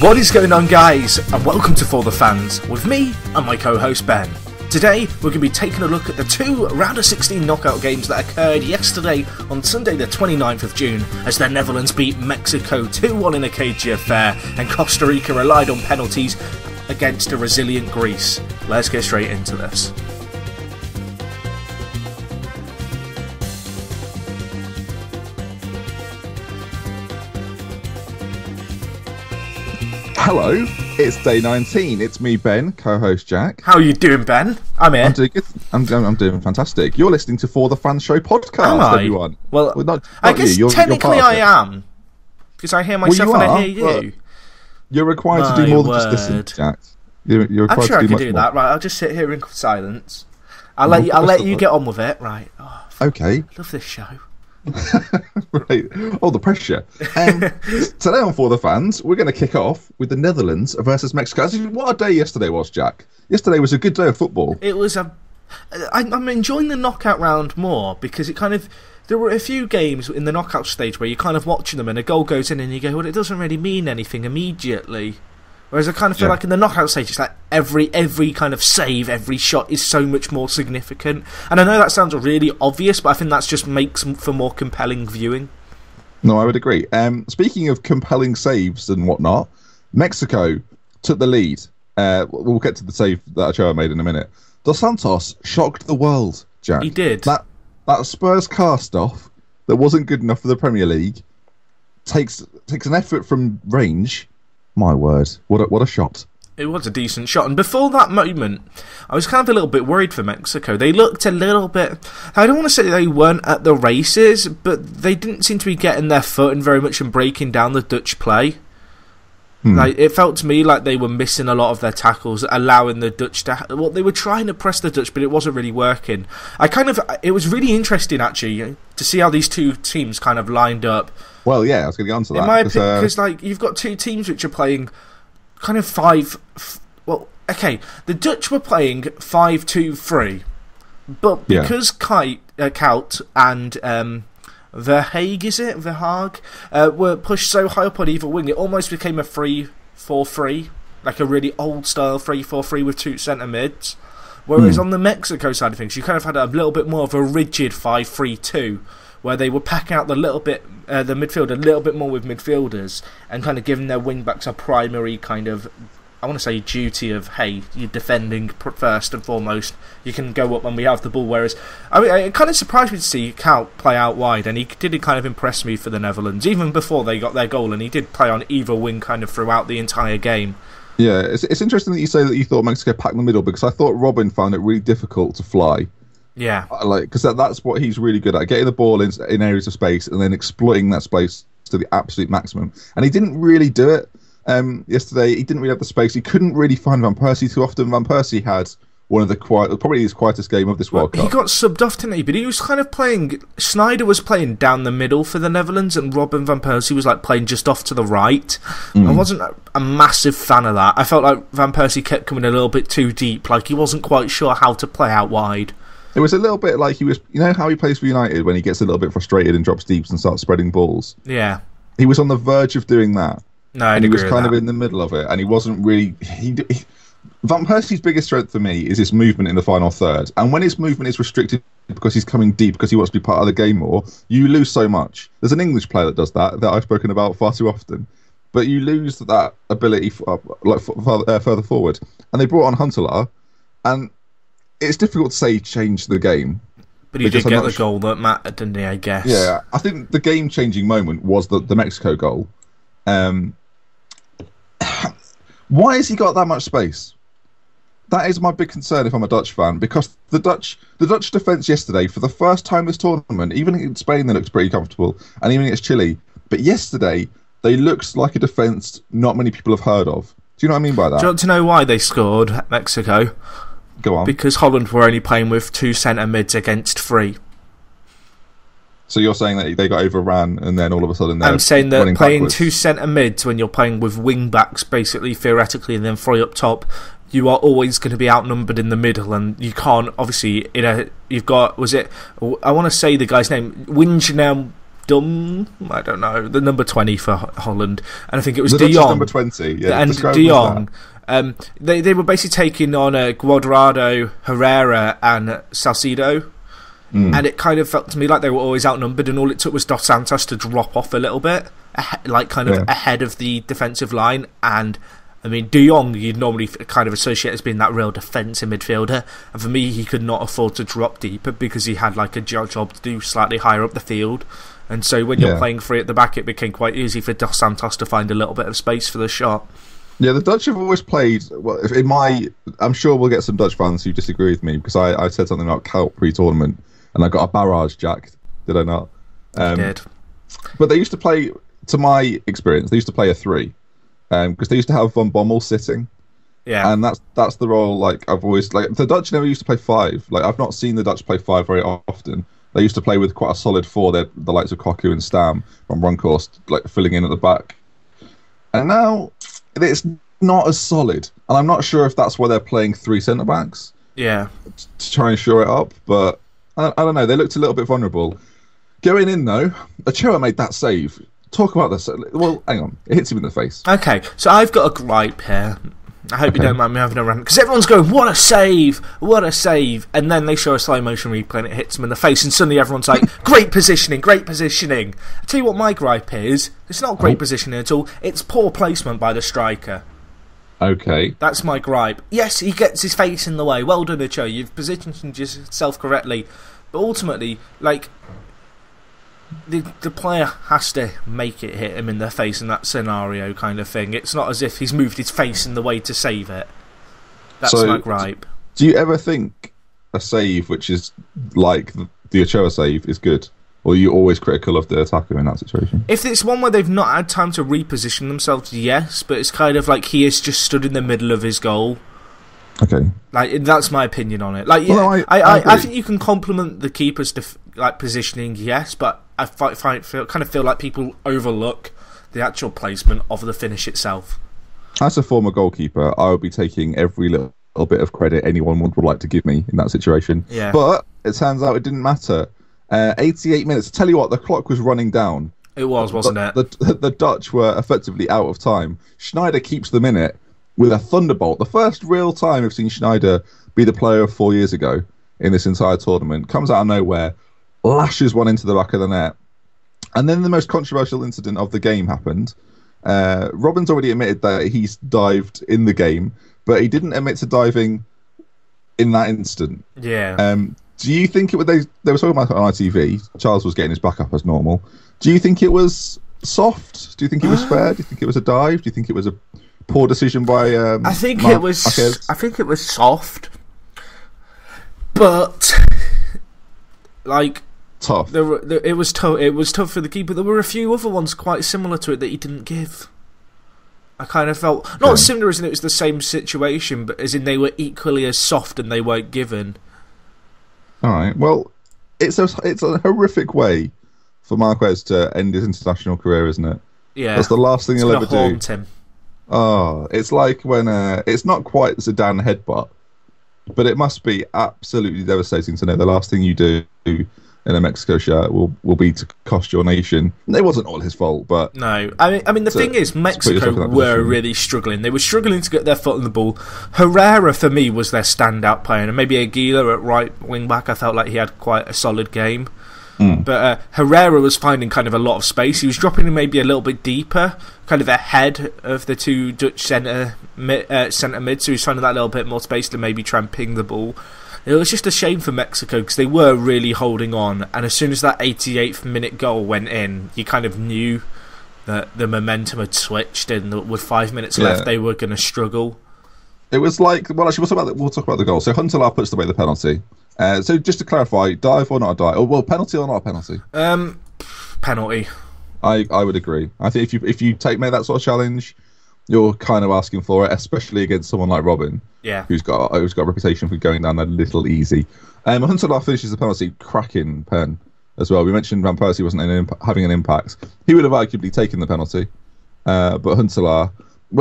What is going on, guys, and welcome to ForTheFans with me and my co-host Ben. Today we're going to be taking a look at the two round of 16 knockout games that occurred yesterday on Sunday the 29th of June as the Netherlands beat Mexico 2-1 in a cagey affair and Costa Rica relied on penalties against a resilient Greece. Let's get straight into this. Hello, it's day 19. It's me, Ben, co-host Jack. How are you doing, Ben? I'm here. I'm doing good. I'm doing fantastic. You're listening to For the Fans Show podcast, am I? everyone. Well, not I guess you. technically I am, because I hear myself and I hear you. You're required to do more than just listen, Jack. You're required I'm sure to do I can do more. that. Right, I'll just sit here in silence. I'll let you get on with it. Right. Oh, okay. I love this show. Right. Oh, the pressure. Today on For the Fans, we're going to kick off with the Netherlands versus Mexico. What a day yesterday was, Jack. Yesterday was a good day of football. It was I'm enjoying the knockout round more because it kind of... There were a few games in the knockout stage where you're kind of watching them and a goal goes in and you go, well, it doesn't really mean anything immediately. Whereas I kind of feel like in the knockout stage, it's like every kind of save, every shot is so much more significant. And I know that sounds really obvious, but I think that just makes for more compelling viewing. No, I would agree. Speaking of compelling saves and whatnot, Mexico took the lead. We'll get to the save that Ochoa made in a minute. Dos Santos shocked the world, Jack. He did. That Spurs cast-off that wasn't good enough for the Premier League takes an effort from range. My word, what a shot. It was a decent shot, and before that moment, I was kind of a little bit worried for Mexico. They looked a little bit... I don't want to say they weren't at the races, but they didn't seem to be getting their foot in very much and breaking down the Dutch play. Like, it felt to me like they were missing a lot of their tackles, allowing the Dutch to... Well, they were trying to press the Dutch, but it wasn't really working. It was really interesting, actually, to see how these two teams kind of lined up. Well, yeah, I was going to get on to that. In my opinion, because like, you've got two teams which are playing kind of the Dutch were playing 5-2-3, but because Kout and Verhaag were pushed so high up on either wing, it almost became a 3-4-3, like a really old-style 3-4-3 with two centre mids. Whereas on the Mexico side of things, you kind of had a little bit more of a rigid 5-3-2, where they were packing out the midfield a little bit more with midfielders and kind of giving their wing-backs a primary kind of, I want to say, duty of, hey, you're defending first and foremost, you can go up when we have the ball. Whereas, I mean, it kind of surprised me to see Kout play out wide, and he did kind of impress me for the Netherlands, even before they got their goal, and he did play on either wing kind of throughout the entire game. Yeah, it's interesting that you say that you thought Mexico packed the middle, because I thought Robin found it really difficult to fly. Yeah, because that's what he's really good at, getting the ball in areas of space and then exploiting that space to the absolute maximum. And he didn't really do it yesterday. He didn't really have the space. He couldn't really find Van Persie too often. Van Persie had one of probably his quietest game of this World Cup. He got subbed off, didn't he? But he was kind of playing... Sneijder was playing down the middle for the Netherlands, and Robin Van Persie was like playing just off to the right. I wasn't a massive fan of that. I felt like Van Persie kept coming a little bit too deep, like he wasn't quite sure how to play out wide. It was a little bit like he was... You know how he plays for United when he gets a little bit frustrated and drops deeps and starts spreading balls? Yeah. He was on the verge of doing that. No, I'd agree with that. He was kind of in the middle of it, and he wasn't really... Van Persie's biggest strength for me is his movement in the final third. And when his movement is restricted because he's coming deep, because he wants to be part of the game more, you lose so much. There's an English player that does that I've spoken about far too often. But you lose that ability further forward. And they brought on Huntelaar, and... It's difficult to say he changed the game. But he did get the goal that mattered, didn't he, I guess? Yeah, I think the game-changing moment was the Mexico goal. Why has he got that much space? That is my big concern if I'm a Dutch fan, because the Dutch defence yesterday, for the first time this tournament, even in Spain they looked pretty comfortable, and even against Chile, but yesterday they looked like a defence not many people have heard of. Do you know what I mean by that? Do you want to know why they scored, Mexico? Go on. Because Holland were only playing with two centre mids against three. So you're saying that they got overran and then all of a sudden they're... I'm saying that playing backwards. Two centre mids when you're playing with wing backs, basically, theoretically, and then three up top, you are always going to be outnumbered in the middle, and you can't, obviously, you've got, I want to say the guy's name, Wijnaldum I don't know, the number 20 for Holland, and I think it was The De Dutch is Jong. number 20, yeah. And De Jong. They were basically taking on Guadrado, Herrera, and Salcido. And it kind of felt to me like they were always outnumbered, and all it took was Dos Santos to drop off a little bit, ahead of the defensive line. And I mean, De Jong, you'd normally kind of associate as being that real defensive midfielder, and for me, he could not afford to drop deeper because he had like a job to do slightly higher up the field. And so when you're playing free at the back, it became quite easy for Dos Santos to find a little bit of space for the shot. Yeah, the Dutch have always played. Well, I'm sure we'll get some Dutch fans who disagree with me because I said something about Kelp pre-tournament. And I got a barrage jacked, did I not? You did. But they used to play, to my experience, they used to play a 3. Because they used to have Van Bommel sitting. Yeah. And that's the role, like, I've always... Like, the Dutch never used to play 5. Like, I've not seen the Dutch play 5 very often. They used to play with quite a solid 4. They're the likes of Cocu and Stam from Runkhorst, like, filling in at the back. And now, it's not as solid. And I'm not sure if that's why they're playing 3 centre-backs. Yeah. To try and shore it up, but... I don't know, they looked a little bit vulnerable. Going in, though, Ochoa made that save. Talk about this. Well, hang on. It hits him in the face. Okay, so I've got a gripe here. I hope you don't mind me having a rant. Because everyone's going, what a save! What a save! And then they show a slow motion replay and it hits him in the face. And suddenly everyone's like, great positioning, great positioning. I tell you what my gripe is. It's not great positioning at all. It's poor placement by the striker. Okay. That's my gripe. Yes, he gets his face in the way. Well done, Ochoa. You've positioned yourself correctly. But ultimately, like, the player has to make it hit him in the face in that scenario kind of thing. It's not as if he's moved his face in the way to save it. That's my gripe. Do you ever think a save which is like the Ochoa save is good? Or are you always critical of the attacker in that situation? If it's one where they've not had time to reposition themselves, yes, but it's kind of like he has just stood in the middle of his goal. Okay. Like, that's my opinion on it. Like, yeah, well, I think you can compliment the keeper's positioning, yes, but I kind of feel like people overlook the actual placement of the finish itself. As a former goalkeeper, I would be taking every little bit of credit anyone would like to give me in that situation. Yeah. But it turns out it didn't matter. 88 minutes. Tell you what, the clock was running down. It was, wasn't it? The Dutch were effectively out of time. Schneider keeps them in it with a thunderbolt. The first real time I've seen Schneider be the player of 4 years ago in this entire tournament. Comes out of nowhere, lashes one into the back of the net. And then the most controversial incident of the game happened. Robin's already admitted that he's dived in the game, but he didn't admit to diving in that instant. Yeah. Do you think it was they were talking about it on ITV? Charles was getting his back up as normal. Do you think it was soft? Do you think it was fair? Do you think it was a dive? Do you think it was a poor decision by? I think Mark it was. Marquez? I think it was soft, but like Tough. it was tough. It was tough for the keeper. There were a few other ones quite similar to it that he didn't give. I kind of felt not similar as in it was the same situation, but as in they were equally as soft and they weren't given. All right. Well, it's a horrific way for Marquez to end his international career, isn't it? Yeah. That's the last thing he'll ever do. Haunt him. Oh, it's like when it's not quite Zidane headbutt, but it must be absolutely devastating to know the last thing you do in a Mexico shirt will be to cost your nation. It wasn't all his fault, but no. I mean, the thing is, Mexico were really struggling. They were struggling to get their foot on the ball. Herrera, for me, was their standout player, and maybe Aguilar at right wing back. I felt like he had quite a solid game. But Herrera was finding kind of a lot of space. He was dropping in maybe a little bit deeper, kind of ahead of the two Dutch centre mid, so he was finding that little bit more space to maybe try and ping the ball. It was just a shame for Mexico because they were really holding on, and as soon as that 88th minute goal went in, you kind of knew that the momentum had switched, and with 5 minutes left, they were going to struggle. It was like, well, actually, we'll talk about the goal. So Huntelaar puts away the penalty. So just to clarify, dive or not a dive? Oh, well, penalty or not a penalty? Penalty. I would agree. I think if you make that sort of challenge, you're kind of asking for it, especially against someone like Robin, who's got a reputation for going down a little easy. Huntelaar finishes the penalty, cracking pen as well. We mentioned Van Persie wasn't having an impact. He would have arguably taken the penalty, but Huntelaar,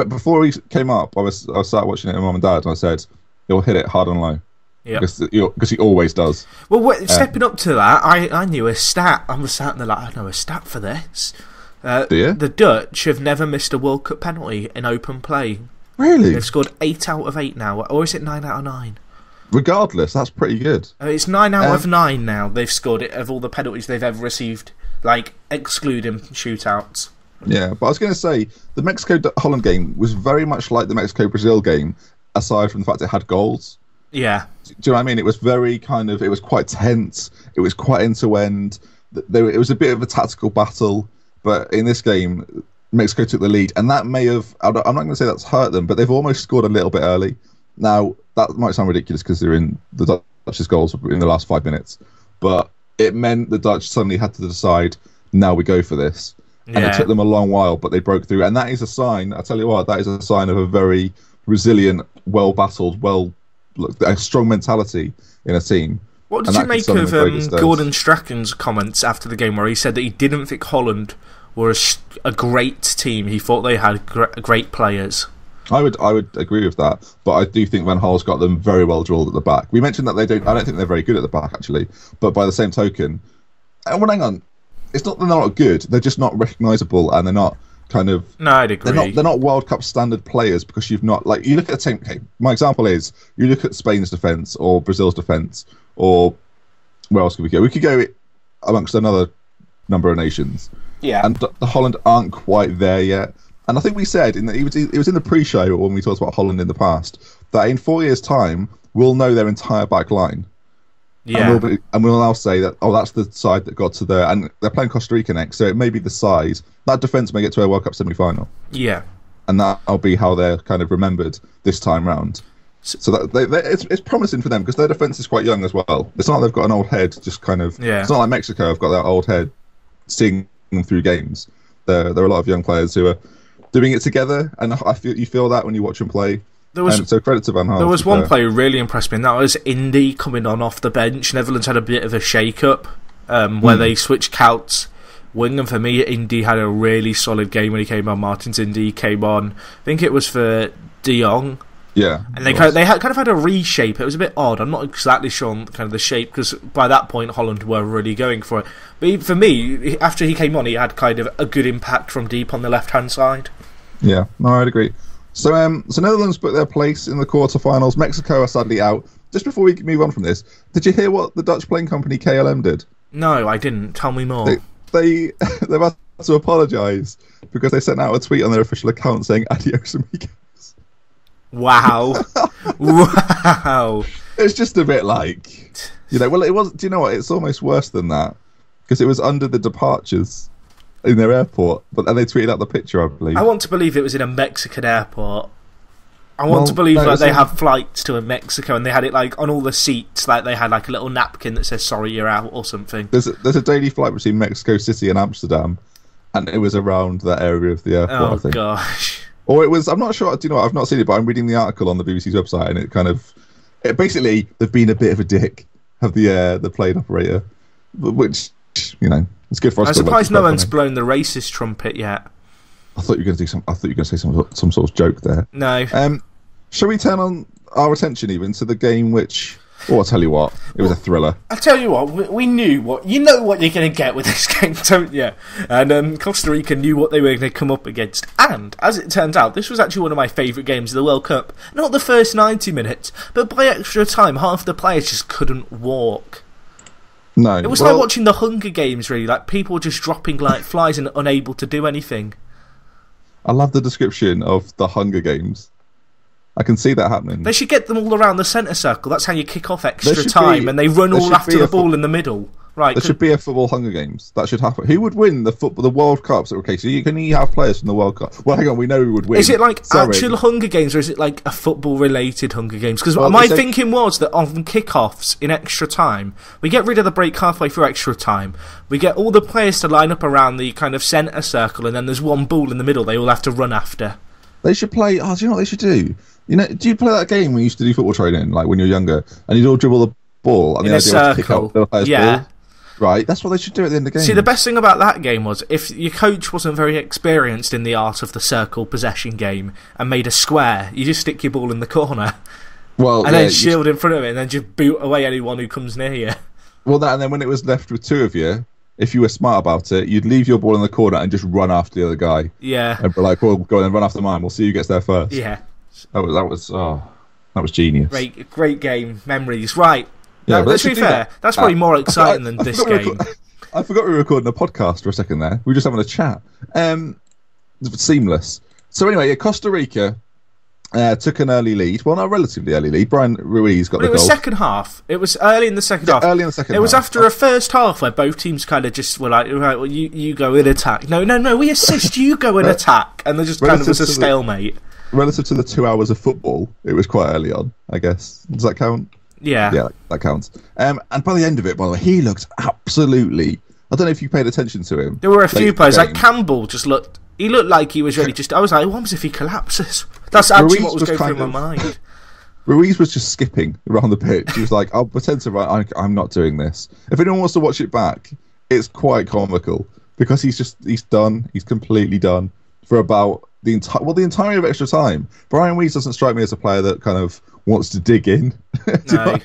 before he came up, I was sat watching it with Mum and Dad, and I said, he'll hit it hard and low. Yep. Because he always does. Well, stepping up to that, I knew a stat. I was sat there like, I know a stat for this. Do you? The Dutch have never missed a World Cup penalty in open play. Really? They've scored 8 out of 8 now, or is it 9 out of 9? Regardless, that's pretty good. It's 9 out of 9 now. They've scored it of all the penalties they've ever received, like excluding shootouts. Yeah, but I was going to say the Mexico-Holland game was very much like the Mexico-Brazil game, aside from the fact it had goals. Yeah. Do you know what I mean? It was very it was quite tense. It was quite end-to-end. It was a bit of a tactical battle, but in this game, Mexico took the lead, and that may have, I'm not going to say that's hurt them, but they've almost scored a little bit early. Now, that might sound ridiculous because they're in the Dutch's goals in the last 5 minutes, but it meant the Dutch suddenly had to decide, now we go for this. And it took them a long while, but they broke through. And that is a sign, I tell you what, that is a sign of a very resilient, well-battled, a strong mentality in a team. What did you make of Gordon Strachan's comments after the game where he said that he didn't think Holland were a great team? He thought they had great players. I would agree with that, but I do think Van Gaal's got them very well drilled at the back. We mentioned that I don't think they're very good at the back, actually, but by the same token, hang on, it's not that they're not good, they're just not recognisable, and they're not kind of... No, I'd agree. They're not World Cup standard players, because you've not... Like, you look at a team... Okay, my example is, you look at Spain's defence, or Brazil's defence, or... Where else could we go? We could go amongst another number of nations. Yeah. And the Holland aren't quite there yet. And I think we said, it was in the pre-show, when we talked about Holland in the past, that in 4 years' time, we'll know their entire back line. Yeah. And we'll now say that, that's the side that got to there. And they're playing Costa Rica next, so it may be the size. That defence may get to a World Cup semi-final. Yeah. And that'll be how they're kind of remembered this time round. So that it's promising for them, because their defence is quite young as well. It's not like they've got an old head, just kind of... Yeah. It's not like Mexico have got that old head seeing them through games. There are a lot of young players who are doing it together, and you feel that when you watch them play. So credit to Van Gaal. There was one player who really impressed me, and that was Indy coming on off the bench. Netherlands had a bit of a shake-up where they switched Kout's wing, and for me, Indy had a really solid game when he came on. Martins Indy came on. I think it was for De Jong. Yeah, and they kind of had a reshape. It was a bit odd. I'm not exactly sure on kind of the shape, because by that point Holland were really going for it. But for me, after he came on, he had kind of a good impact from deep on the left-hand side. Yeah, no, I'd agree. So Netherlands put their place in the quarterfinals. Mexico are sadly out. Just before we move on from this, did you hear what the Dutch plane company KLM did? No, I didn't. Tell me more. They've had to apologise because they sent out a tweet on their official account saying "Adios amigos." Wow. Wow. It's just a bit like, well, it was. Do you know what? It's almost worse than that, because it was under the departures in their airport, and they tweeted out the picture, I believe. I want to believe it was in a Mexican airport. I want to believe that they have flights to Mexico, and they had it like on all the seats, like they had like a little napkin that says "Sorry, you're out" or something. There's a daily flight between Mexico City and Amsterdam, and it was around that area of the airport. Oh I think. Gosh. Or it was, I'm not sure, do you know what, I've not seen it, but I'm reading the article on the BBC's website, and basically, they've been a bit of a dick, have the plane operator, which, it's good for us. I'm surprised no one's blown the racist trumpet yet. I thought you were going to say some sort of joke there. No. Shall we turn on our attention even to the game which... Oh, I'll tell you what, it was a thriller. I'll tell you what, we knew what you're going to get with this game, don't you? And Costa Rica knew what they were going to come up against. And, as it turns out, this was actually one of my favourite games of the World Cup. Not the first 90 minutes, but by extra time, half the players just couldn't walk. No. It was like watching the Hunger Games, really. Like, people just dropping like flies and unable to do anything. I love the description of the Hunger Games. I can see that happening. They should get them all around the centre circle. That's how you kick off extra time, and they run all after the ball in the middle. Right? There should be a football Hunger Games. That should happen. Who would win the World Cup? So, okay, so you have players from the World Cup. Well, hang on, we know who would win. Is it like actual Hunger Games, or is it like a football-related Hunger Games? Because my thinking was that on kick-offs in extra time, we get rid of the break halfway through extra time. We get all the players to line up around the kind of centre circle, and then there's one ball in the middle they all have to run after. They should play... Oh, do you know what they should do? Do you play that game when you used to do football training, like when you were younger, and you'd all dribble the ball and in the a idea circle? Was to kick out the player's ball? Right, that's what they should do at the end of the game. See, the best thing about that game was if your coach wasn't very experienced in the art of the circle possession game and made a square, you just stick your ball in the corner. Well, and then shield in front of it, and then just boot away anyone who comes near you. Well, and then when it was left with two of you, if you were smart about it, you'd leave your ball in the corner and just run after the other guy. Yeah. And be like, well, go on and run after mine. We'll see who gets there first. Yeah. That was genius. Great game. Memories. Right. Yeah, but let's be fair. That's probably more exciting than this game. I forgot we were recording a podcast for a second there. We were just having a chat. Seamless. So anyway, Costa Rica took an early lead. Well, not a relatively early lead. Brian Ruiz got the goal. It was second half. It was early in the second half. Early in the second half. It was after a first half where both teams kind of just were like, right, well, you go in attack. No, we assist, you go in attack. And there just kind of was a stalemate. Relative to the 2 hours of football, it was quite early on, I guess. Does that count? Yeah. Yeah, that counts. And by the end of it, by the way, he looked absolutely... I don't know if you paid attention to him. There were a few players, like Campbell just looked... He looked like he was ready I was like, what if he collapses? That's actually what was going through my mind. Ruiz was just skipping around the pitch. He was like, I'll pretend to run. I'm not doing this. If anyone wants to watch it back, it's quite comical because he's done. He's completely done for about the entirety of extra time. Brian Ruiz doesn't strike me as a player that kind of wants to dig in. No.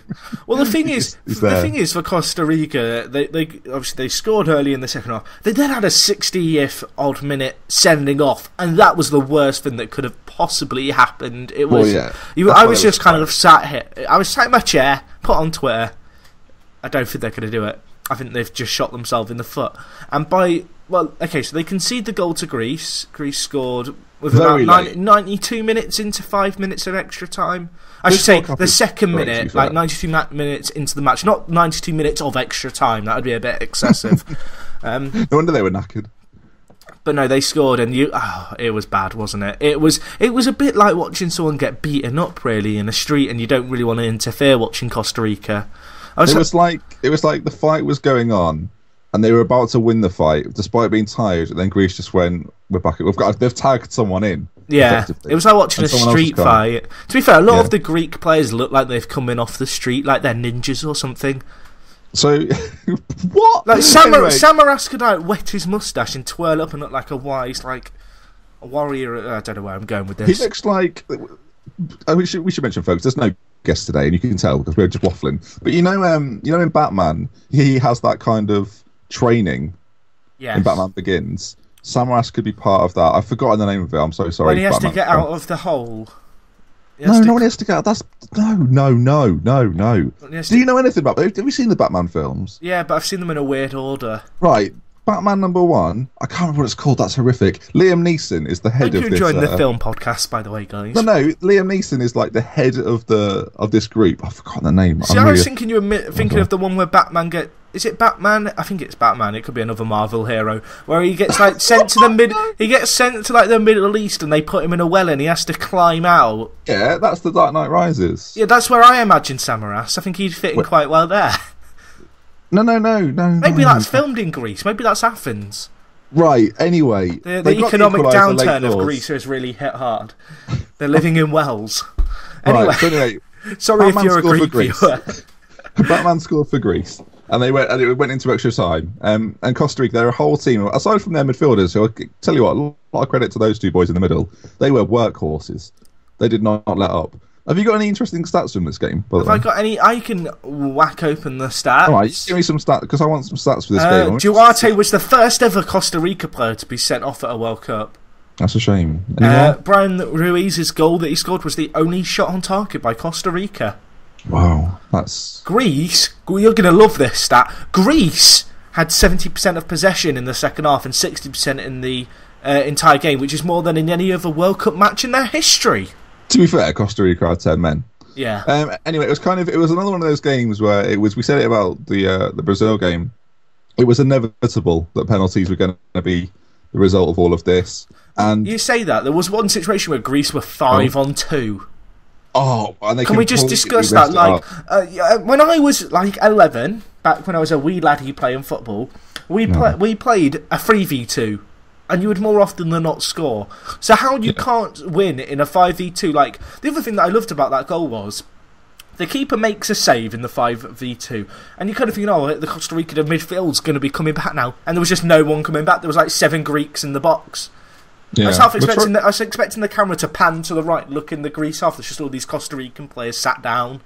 Well, the thing is for Costa Rica, they obviously they scored early in the second half. They then had a 60th odd minute sending off, and that was the worst thing that could have possibly happened. It was. Well, yeah. I was just kind of sat here. I was sat in my chair, put on Twitter. I don't think they're going to do it. I think they've just shot themselves in the foot. And so they conceded the goal to Greece. Greece scored with about 92 minutes into 5 minutes of extra time. I should say the second minute, like 92 minutes into the match, not 92 minutes of extra time. That would be a bit excessive. No wonder they were knackered. But no, they scored, and it was bad, wasn't it? It was a bit like watching someone get beaten up, really, in the street, and you don't really want to interfere watching Costa Rica. It was like the fight was going on, and they were about to win the fight, despite being tired. And then Greece just went, "We're back. They've tagged someone in." Yeah, it was like watching a street fight. To be fair, a lot of the Greek players look like they've come in off the street, like they're ninjas or something. So, what? Like Samaras could like wet his moustache and twirl up and look like a wise, like a warrior. I don't know where I'm going with this. He looks like. We should mention, folks. There's no guest today, and you can tell because we're just waffling. But you know in Batman, he has that kind of training. Yes. In Batman Begins. Samaras could be part of that. I've forgotten the name of it. I'm so sorry. When he has to get out of the hole. No, one has to get out. That's no. Do you know anything about? Have you seen the Batman films? Yeah, but I've seen them in a weird order. Right, Batman #1. I can't remember what it's called. That's horrific. Liam Neeson is the head of this. You're enjoying the film podcast, by the way, guys. No. Liam Neeson is like the head of this group. I've forgotten the name. See, I was thinking you were thinking of the one where Batman get. Is it Batman? I think it's Batman. It could be another Marvel hero where he gets like sent to the He gets sent to like the Middle East, and they put him in a well, and he has to climb out. Yeah, that's the Dark Knight Rises. Yeah, that's where I imagine Samaras. I think he'd fit in quite well there. No. Maybe that's filmed in Greece. Maybe that's Athens. Right. Anyway, the economic downturn of Greece has really hit hard. They're living in wells. Anyway, right, so anyway sorry Batman if you're a Greek viewer. Batman scored for Greece. And it went into extra time. And Costa Rica, they're a whole team. Aside from their midfielders, who I'll tell you what, a lot of credit to those two boys in the middle. They were workhorses. They did not let up. Have you got any interesting stats from this game? Have I got any? I can whack open the stats. All right, give me some stats, because I want some stats for this game. Duarte was the first ever Costa Rica player to be sent off at a World Cup. That's a shame. Brian Ruiz's goal that he scored was the only shot on target by Costa Rica. Wow, that's... Greece, you're going to love this stat. Greece had 70% of possession in the second half and 60% in the entire game, which is more than in any other World Cup match in their history. To be fair, Costa Rica had 10 men. Yeah. Anyway, it was another one of those games where we said it about the Brazil game. It was inevitable that penalties were going to be the result of all of this. And you say that. There was one situation where Greece were 5-on-2. Oh, and can we just discuss that? Like, when I was like 11, back when I was a wee laddie playing football, we played a 3v2, and you would more often than not score. So how you can't win in a 5v2? Like, the other thing that I loved about that goal was the keeper makes a save in the 5v2, and you kind of think, oh, the Costa Rica midfield's going to be coming back now, and there was just no one coming back. There was like 7 Greeks in the box. Yeah. I was expecting the camera to pan to the right, look in the Greece half. There's just all these Costa Rican players sat down.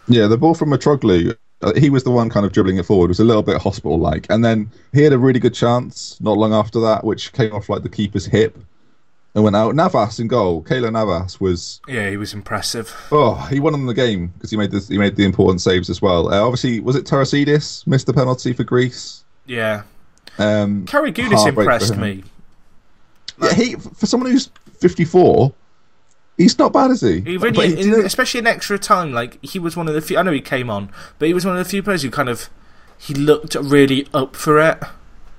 Yeah, the ball from Mitroglou, he was the one kind of dribbling it forward. It was a little bit hospital-like. And then he had a really good chance not long after that, which came off like the keeper's hip and went out. Navas in goal. Keylor Navas was... Yeah, he was impressive. Oh, he won on the game because he made the important saves as well. Obviously, was it Tarasidis missed the penalty for Greece? Yeah. Karagounis impressed me. Yeah, for someone who's 54... He's not bad, is he? He really, especially in extra time. Like, he was one of the few. I know he came on, but he was one of the few players who he looked really up for it.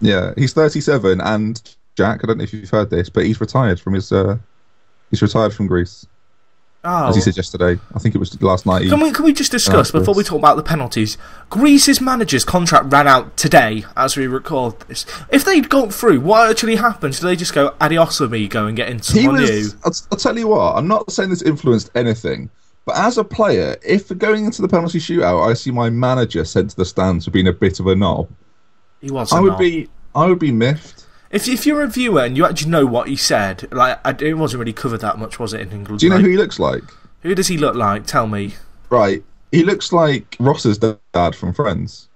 Yeah, he's 37, and Jack, I don't know if you've heard this, but he's retired from Greece. Oh. As he said yesterday. I think it was last night. Can we just discuss, before we talk about the penalties, Greece's manager's contract ran out today as we record this. If they'd gone through, what actually happened? Did they just go, adios amigo, and get into someone new? I'll tell you what, I'm not saying this influenced anything, but as a player, if going into the penalty shootout, I see my manager sent to the stands for being a bit of a knob, he was a knob. I would be miffed. If you're a viewer and you actually know what he said, like, it wasn't really covered that much, was it, in England? Do you know who he looks like? Who does he look like? Tell me. Right, he looks like Ross's dad from Friends.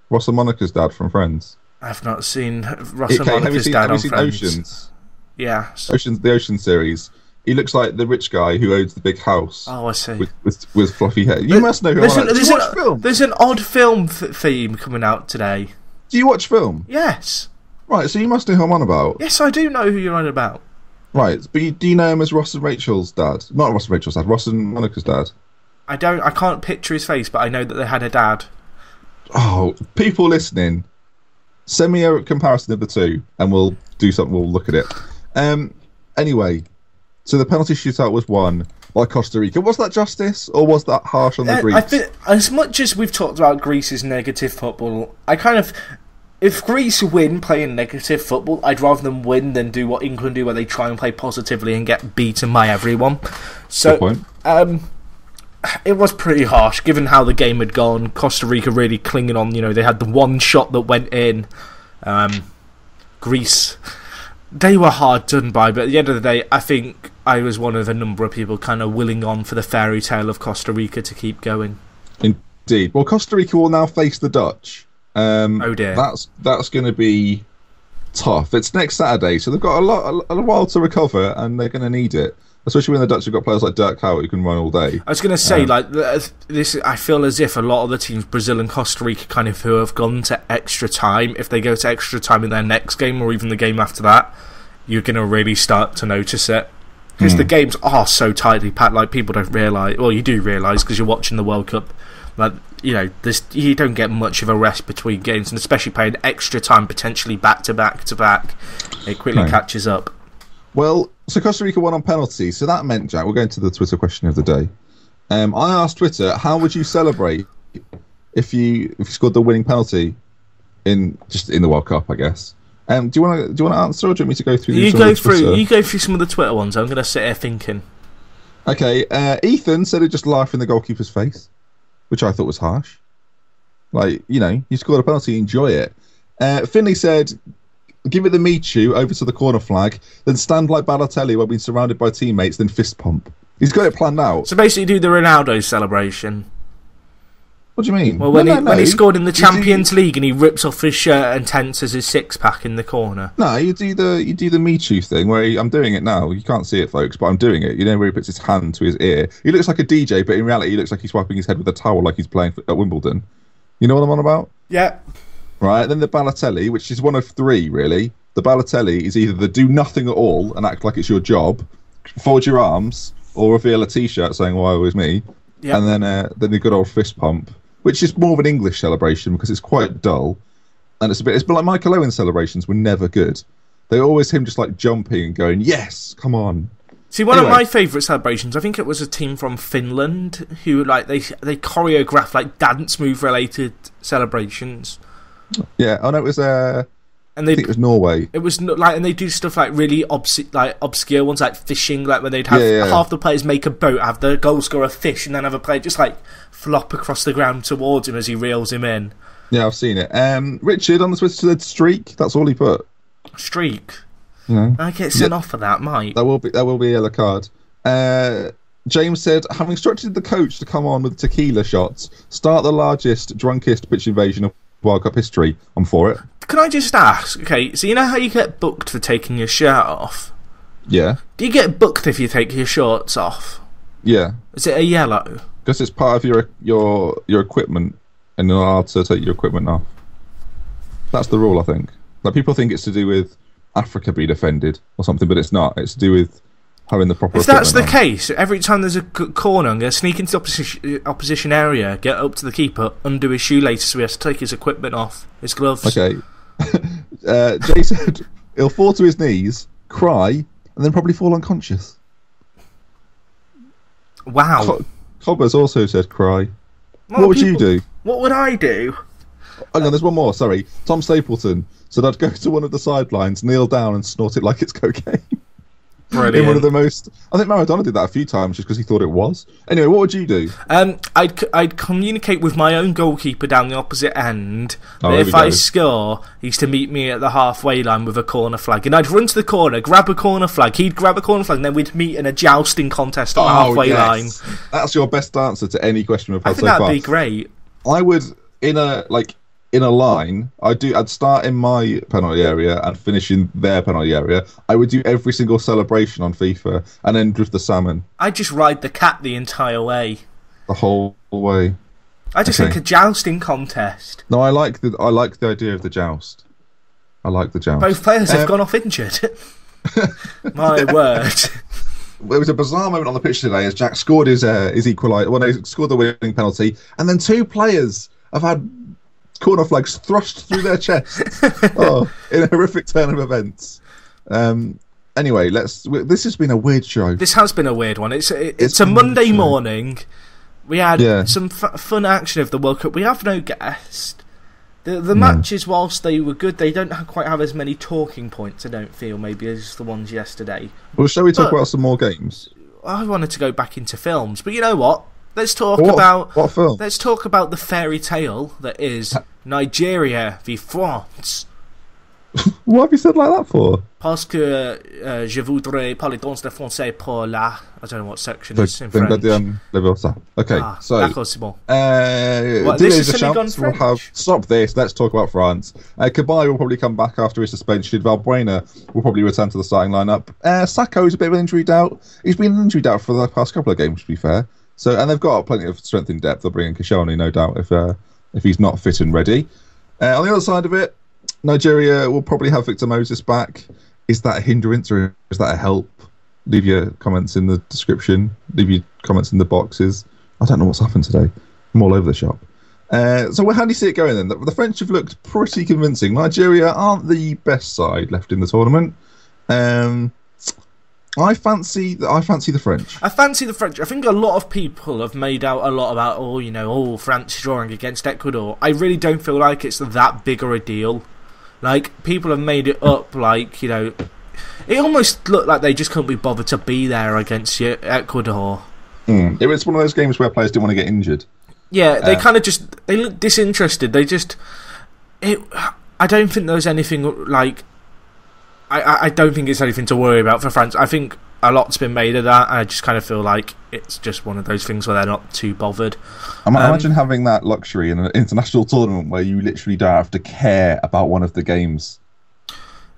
Ross and Monica's dad from Friends. I've not seen Ross and Monica's dad on Friends. Have you seen Oceans? Yeah. The Ocean series. He looks like the rich guy who owns the big house. Oh, I see. With fluffy hair. You must know who I'm like. Do you watch film? There's an odd film theme coming out today. Do you watch film? Yes. Right, so you must know who I'm on about. Yes, I do know who you're on about. Right, but do you know him as Ross and Rachel's dad? Not Ross and Rachel's dad, Ross and Monica's dad. I can't picture his face, but I know that they had a dad. Oh, people listening, send me a comparison of the two, and we'll do something, we'll look at it. Anyway, so the penalty shootout was won by Costa Rica. Was that justice, or was that harsh on the Greeks? I think, as much as we've talked about Greece's negative football, if Greece win playing negative football, I'd rather them win than do what England do, where they try and play positively and get beaten by everyone. So, good point. It was pretty harsh, given how the game had gone. Costa Rica really clinging on. They had the one shot that went in. Greece, they were hard done by, but at the end of the day, I think I was one of a number of people kind of willing on for the fairy tale of Costa Rica to keep going. Indeed. Well, Costa Rica will now face the Dutch. Oh dear. That's going to be tough. It's next Saturday, so they've got a while to recover, and they're going to need it. Especially when the Dutch have got players like Dirk Howard who can run all day. I was going to say, this. I feel as if a lot of the teams, Brazil and Costa Rica, kind of who have gone to extra time, if they go to extra time in their next game or even the game after that, you're going to really start to notice it. Because the games are so tightly packed, like, people don't realise. Well, you do realise because you're watching the World Cup. Like, you don't get much of a rest between games, and especially playing extra time, potentially back to back to back, it quickly catches up. Well, so Costa Rica won on penalties, so that meant, Jack, we'll go into the Twitter question of the day. I asked Twitter, how would you celebrate if you scored the winning penalty in the World Cup, I guess? Do you want to answer, or do you want me to go through? You go through some of the Twitter ones. I'm going to sit here thinking. Okay, Ethan said he'd just laugh in the goalkeeper's face, which I thought was harsh. Like, you scored a penalty, enjoy it. Finley said, give it the Me Too over to the corner flag, then stand like Balotelli while being surrounded by teammates, then fist pump. He's got it planned out. So basically do the Ronaldo celebration. What do you mean? Well, when he scored in the Champions League and he rips off his shirt and tenses his six-pack in the corner. No, you do the Me Too thing where I'm doing it now. You can't see it, folks, but I'm doing it. Where he puts his hand to his ear. He looks like a DJ, but in reality he looks like he's wiping his head with a towel like he's playing at Wimbledon. You know what I'm on about? Yeah. Right, then the Balotelli, which is one of three, really. The Balotelli is either the do nothing at all and act like it's your job, fold your arms, or reveal a T-shirt saying, why always me? Yep. And then the good old fist pump, which is more of an English celebration because it's quite dull. And it's a bit like Michael Owen's celebrations were never good. They're always him just like jumping and going, yes, come on. See, one of my favourite celebrations, I think it was a team from Finland who they choreographed dance move related celebrations. Yeah, I know it was I think it was Norway. It was and they do stuff like really obscure ones, like fishing, like when they'd have half the players make a boat, have the goal scorer fish, and then have a player just flop across the ground towards him as he reels him in. Yeah, I've seen it. Richard on the Twitter said streak. That's all he put. Streak. No. I get sent off for that, mate. There will be a yellow card. James said, having instructed the coach to come on with tequila shots, start the largest, drunkest pitch invasion of World Cup history. I'm for it. Can I just ask? Okay, so you know how you get booked for taking your shirt off? Yeah. Do you get booked if you take your shorts off? Yeah. Is it a yellow? Because it's part of your equipment, and you're allowed to take your equipment off. That's the rule, I think. Like, people think it's to do with Africa being offended or something, but it's not. It's to do with having the proper equipment. If that's the case, every time there's a corner, I'm going to sneak into the opposition area, get up to the keeper, undo his shoelaces so he has to take his equipment off, his gloves. Okay. Jay said he'll fall to his knees, cry, and then probably fall unconscious. Wow. Cobbers also said cry. What would you do? What would I do? Hang on, there's one more, sorry. Tom Stapleton said I'd go to one of the sidelines, kneel down and snort it like it's cocaine. Brilliant. In one of the most... I think Maradona did that a few times just because he thought it was. Anyway, what would you do? I'd communicate with my own goalkeeper down the opposite end that if I I score, he's to meet me at the halfway line with a corner flag. And I'd run to the corner, grab a corner flag, he'd grab a corner flag, and then we'd meet in a jousting contest at the halfway line. That's your best answer to any question we've had so far. I think that'd be great. I would, in a line, I'd start in my penalty area and finish in their penalty area. I would do every single celebration on FIFA and end with the salmon. I'd just ride the cat the entire way. The whole way. I just think a jousting contest. No, I like the idea of the joust. I like the joust. Both players have gone off injured. My word. There was a bizarre moment on the pitch today as Jack scored his equaliser. Well, he scored the winning penalty, and then two players have had corner flags thrust through their chests. In a horrific turn of events. Anyway, this has been a weird show. This has been a weird one. It's a Monday morning. We had some fun action of the World Cup. We have no guest. The matches, whilst they were good, they don't quite have as many talking points, I don't feel, maybe, as the ones yesterday. Well, shall we talk about some more games? I wanted to go back into films, but you know what? Let's talk about what film? Let's talk about the fairy tale that is Nigeria v France. What have you said like that for? Parce que je voudrais parler dans le français pour la... I don't know what section is in French. Okay, so... D'accord, c'est bon. This is we'll have... Stop this, let's talk about France. Kabay will probably come back after his suspension. Valbuena will probably return to the starting lineup. Sacco is a bit of an injury doubt. He's been an injury doubt for the past couple of games, to be fair. And they've got plenty of strength in depth. They'll bring in Koscielny, no doubt, if he's not fit and ready. On the other side of it, Nigeria will probably have Victor Moses back. Is that a hindrance or is that a help? Leave your comments in the description. Leave your comments in the boxes. I don't know what's happened today. I'm all over the shop. So how do you see it going then? The French have looked pretty convincing. Nigeria aren't the best side left in the tournament. I fancy the French. I fancy the French. I think a lot of people have made out a lot about, France drawing against Ecuador. I really don't feel like it's that big of a deal. Like, people have made it up, it almost looked like they just couldn't be bothered to be there against Ecuador. It was one of those games where players didn't want to get injured. Yeah, they kind of they look disinterested. I don't think there's anything, I don't think it's anything to worry about for France. I think a lot's been made of that, and I just kind of feel like it's just one of those things where they're not too bothered. Imagine having that luxury in an international tournament where you literally don't have to care about one of the games.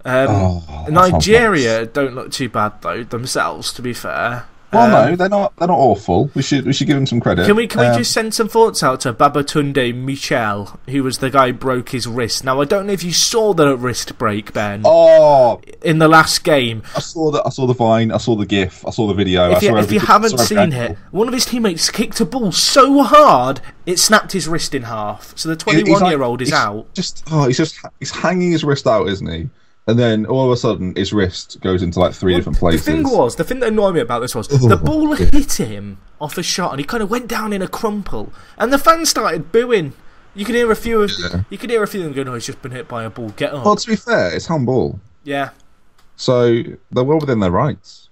Nigeria don't look too bad though themselves, to be fair. Well, no, they're not awful. We should give them some credit. Can we just send some thoughts out to Babatunde Michel, who was the guy who broke his wrist? Now, I don't know if you saw the wrist break, Ben. In the last game. I saw the Vine. I saw the GIF. I saw the video. If you haven't seen it, one of his teammates kicked a ball so hard it snapped his wrist in half. So the 21-year-old is out. He's hanging his wrist out, isn't he? And then all of a sudden, his wrist goes into like three different places. The thing that annoyed me about this was the ball hit him off a shot, and he kind of went down in a crumple, and the fans started booing. You could hear a few of them going, "Oh, he's just been hit by a ball. Get up." Well, to be fair, it's handball. Yeah. So they're well within their rights.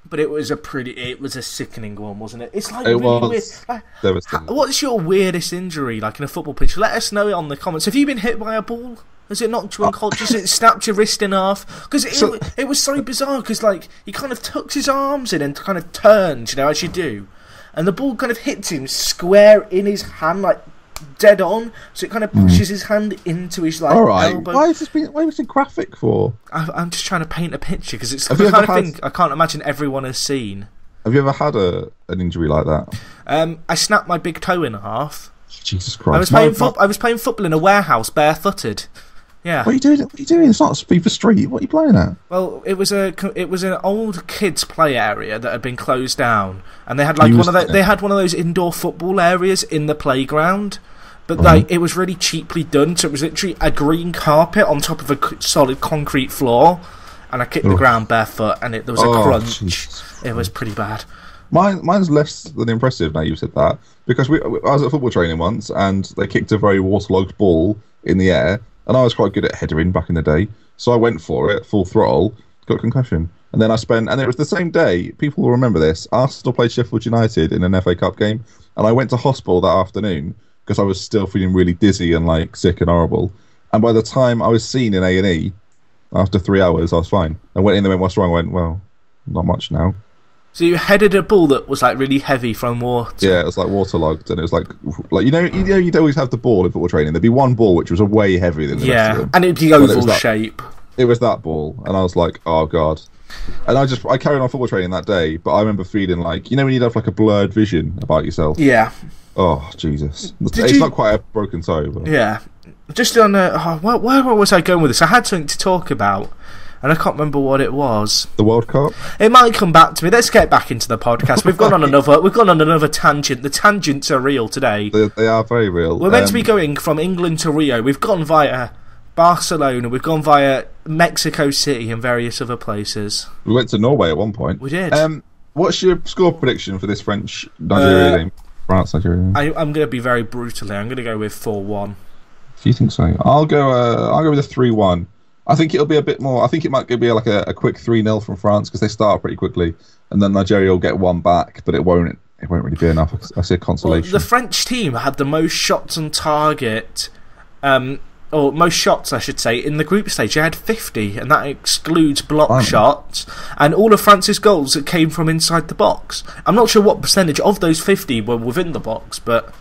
But it was a sickening one, wasn't it? It's like really weird. What's your weirdest injury, like in a football pitch? Let us know it on the comments. Have you been hit by a ball? Has it knocked you unconscious? Has it snapped your wrist in half? Because it was so bizarre, because, like, he kind of tucks his arms in and kind of turns, you know, as you do. And the ball kind of hits him square in his hand, like, dead on. So it kind of pushes his hand into his, like, elbow. Why was it graphic for? I'm just trying to paint a picture, because it's the kind of thing I can't imagine everyone has seen. Have you ever had an injury like that? I snapped my big toe in half. Jesus Christ! I was playing football in a warehouse, barefooted. Yeah. What are you doing? It's not FIFA Street. What are you playing at? Well, it was an old kids' play area that had been closed down, and they had like they had one of those indoor football areas in the playground, but like it was really cheaply done. So it was literally a green carpet on top of a solid concrete floor, and I kicked the ground barefoot, and there was a crunch. Jesus. It was pretty bad. Mine's less than impressive now you said that, because I was at football training once, and they kicked a very waterlogged ball in the air. And I was quite good at headering back in the day, so I went for it, full throttle, got a concussion. And then and it was the same day, people will remember this, Arsenal played Sheffield United in an FA Cup game, and I went to hospital that afternoon, because I was still feeling really dizzy and, like, sick and horrible. And by the time I was seen in A&E, after 3 hours, I was fine. I went in there and went, what's wrong? I went, well, not much now. So you headed a ball that was like really heavy from water. Yeah, it was like waterlogged, and it was like you know you'd always have the ball in football training. There'd be one ball which was a way heavier than the rest of them. And it'd be oval shape. It was that ball, and I was like, oh god. And I carried on football training that day, but I remember feeling like, you know when you'd have like a blurred vision about yourself. Yeah. Oh Jesus! It's not quite a broken toe. But... Yeah. Just on where was I going with this? I had something to talk about. And I can't remember what it was. The World Cup? It might come back to me. Let's get back into the podcast. We've gone on another tangent. The tangents are real today. They are very real. We're meant to be going from England to Rio. We've gone via Barcelona. We've gone via Mexico City and various other places. We went to Norway at one point. We did. What's your score prediction for this French-Nigeria game? France-Nigeria. I'm going to be very brutal here. I'm going to go with 4-1. Do you think so? I'll go with a 3-1. I think it'll be a bit more. I think it might be like a quick 3-0 from France, because they start pretty quickly, and then Nigeria will get one back, but it won't really be enough. I see a consolation. Well, the French team had the most shots on target, or most shots, I should say, in the group stage. They had 50, and that excludes block shots, and all of France's goals that came from inside the box. I'm not sure what percentage of those 50 were within the box, but.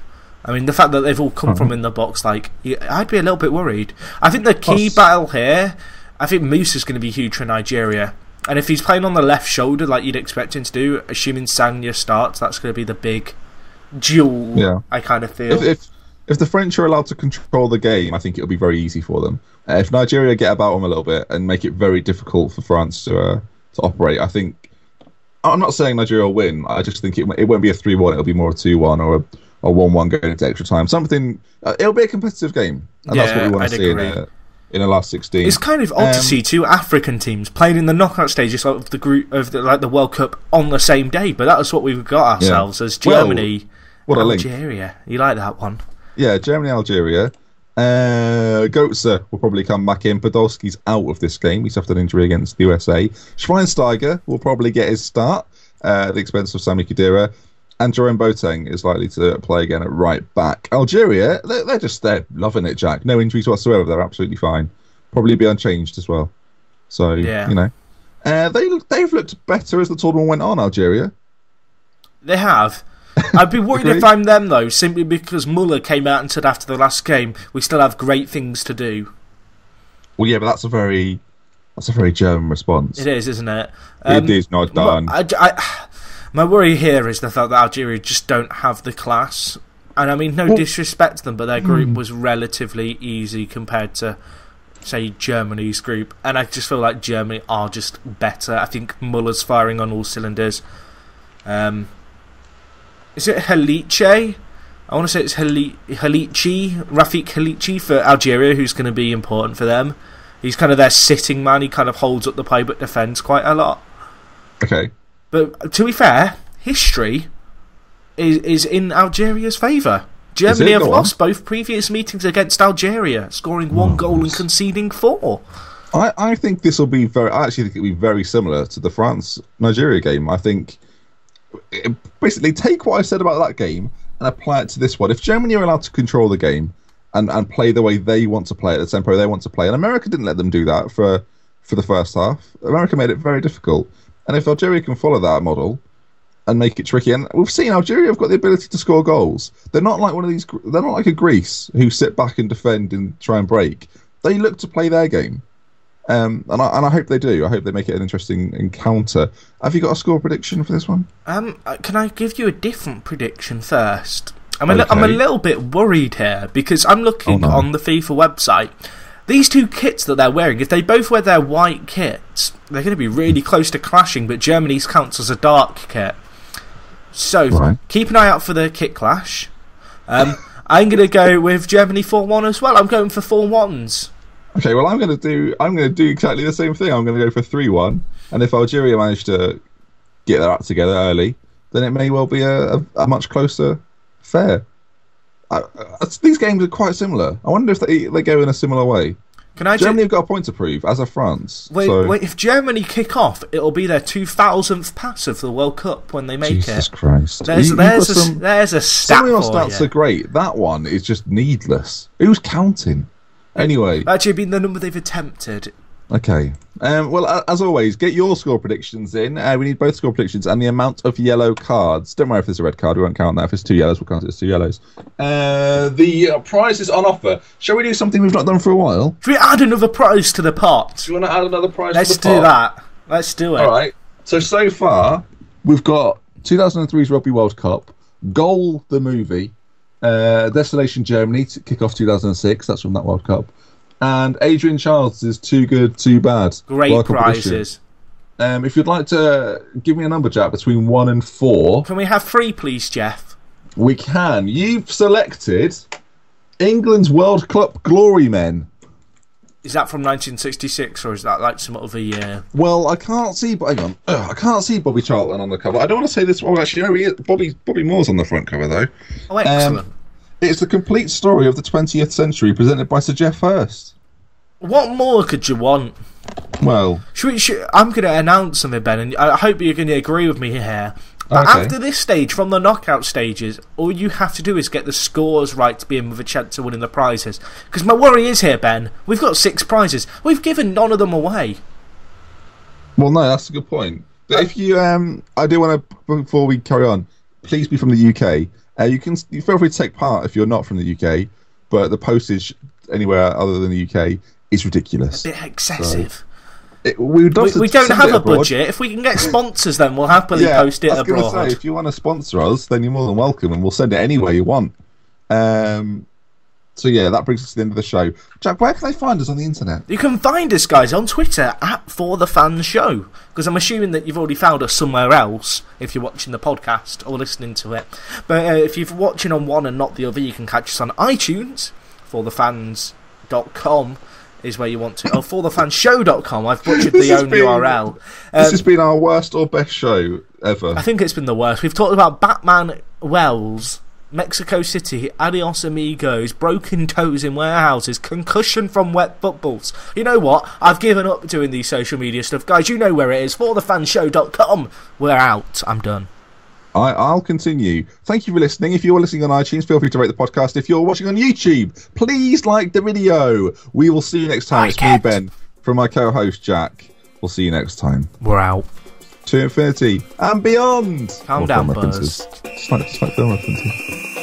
I mean, the fact that they've all come from in the box, like, I'd be a little bit worried. I think the key battle here, I think Moose is going to be huge for Nigeria. And if he's playing on the left shoulder, like you'd expect him to do, assuming Sagna starts, that's going to be the big duel, I kind of feel. If the French are allowed to control the game, I think it'll be very easy for them. If Nigeria get about them a little bit and make it very difficult for France to operate, I think... I'm not saying Nigeria will win, I just think it won't be a 3-1, it'll be more a 2-1 or a 1-1 going into extra time. Something. It'll be a competitive game, and that's what we want to see in the last 16. It's kind of odd to see two African teams playing in the knockout stages of the group of the World Cup on the same day. But that was what we've got ourselves as Germany, Algeria. You like that one? Yeah, Germany, Algeria. Goetze will probably come back in. Podolski's out of this game. He's suffered an injury against the USA. Schweinsteiger will probably get his start at the expense of Sami Khedira. And Jerome Boateng is likely to play again at right back. Algeria, they're loving it, Jack. No injuries whatsoever. They're absolutely fine. Probably be unchanged as well. So, you know. They've looked better as the tournament went on, Algeria. They have. I'd be worried if I'm them, though, simply because Muller came out and said after the last game, we still have great things to do. Well, yeah, but that's a very German response. It is, isn't it? It is not done. My worry here is the fact that Algeria just don't have the class. And I mean, no disrespect to them, but their group was relatively easy compared to, say, Germany's group. And I just feel like Germany are just better. I think Muller's firing on all cylinders. Is it Halice? I want to say it's Rafik Halici for Algeria, who's going to be important for them. He's kind of their sitting man. He kind of holds up the play but defends quite a lot. Okay. But to be fair, history is in Algeria's favour. Germany have lost both previous meetings against Algeria, scoring 1 goal and conceding 4. I think this will be I actually think it'll be very similar to the France-Nigeria game. I think basically take what I said about that game and apply it to this one. If Germany are allowed to control the game and play the way they want to play at the tempo they want to play. And America didn't let them do that for the first half. America made it very difficult. And if Algeria can follow that model and make it tricky, and we've seen Algeria have got the ability to score goals. They're not like they're not like a Greece who sit back and defend and try and break. They look to play their game. And I hope they do. I hope they make it an interesting encounter. Have you got a score prediction for this one? Can I give you a different prediction first? I'm a little bit worried here because I'm looking on the FIFA website. These two kits that they're wearing, if they both wear their white kits, they're going to be really close to clashing, but Germany's counts as a dark kit. So, keep an eye out for the kit clash. I'm going to go with Germany 4-1 as well. I'm going for 4-1s. Okay, well, I'm going to do exactly the same thing. I'm going to go for 3-1, and if Algeria manage to get their act together early, then it may well be a much closer affair. These games are quite similar. I wonder if they go in a similar way. Germany have got a point to prove, as of France. Wait, if Germany kick off, it'll be their 2000th pass of the World Cup when they make it. Jesus Christ. There's a stat some of your stats are great. That one is just needless. Who's counting? Anyway. Actually, been the number they've attempted. Okay. Well, as always, get your score predictions in. We need both score predictions and the amount of yellow cards. Don't worry if there's a red card. We won't count that. If it's 2 yellows, we'll count it as 2 yellows. The prize is on offer. Shall we do something we've not done for a while? Should we add another prize to the pot? Do you want to add another prize to the pot? Let's do that. Let's do it. All right. So far, we've got 2003's Rugby World Cup, Goal the movie, Destination Germany to kick off 2006. That's from that World Cup. And Adrian Charles' Too Good, Too Bad. Great prizes. If you'd like to give me a number, Jack, between 1 and 4. Can we have 3, please, Jeff? We can. You've selected England's World Cup Glory Men. Is that from 1966, or is that like some other year? Well, I can't see. Hang on. I can't see Bobby Charlton on the cover. I don't want to say this. Oh, actually, no, he is. Bobby Moore's on the front cover, though. Oh, excellent. It's the complete story of the 20th century, presented by Sir Geoff Hurst. What more could you want? Well, I'm going to announce something, Ben, and I hope you're going to agree with me here. But after this stage, from the knockout stages, all you have to do is get the scores right to be in with a chance of winning the prizes. Because my worry is here, Ben, we've got 6 prizes. We've given none of them away. Well, no, that's a good point. But if you, I do want to, before we carry on, please be from the UK. You feel free to take part if you're not from the UK, but the postage anywhere other than the UK is ridiculous. A bit excessive. We don't have a budget. If we can get sponsors, then we'll happily post it abroad. I was going to say, if you want to sponsor us, then you're more than welcome, and we'll send it anywhere you want. So yeah, that brings us to the end of the show. Jack, where can they find us on the internet? You can find us, guys, on Twitter at ForTheFans Show, because I'm assuming that you've already found us somewhere else if you're watching the podcast or listening to it. But if you're watching on one and not the other, you can catch us on iTunes. ForTheFans.com is where you want to. Oh, ForTheFansShow.com. I've butchered the own URL. This has been our worst or best show ever. I think it's been the worst. We've talked about Batman Wells, Mexico City, Adios Amigos, broken toes in warehouses, concussion from wet footballs. You know what? I've given up doing these social media stuff. Guys, you know where it is. ForTheFansShow.com. We're out. I'm done. I'll continue. Thank you for listening. If you're listening on iTunes, feel free to rate the podcast. If you're watching on YouTube, please like the video. We will see you next time. It's me, Ben, from my co-host, Jack. We'll see you next time. We're out. To infinity and beyond. Calm down, Buzz. Slight film references.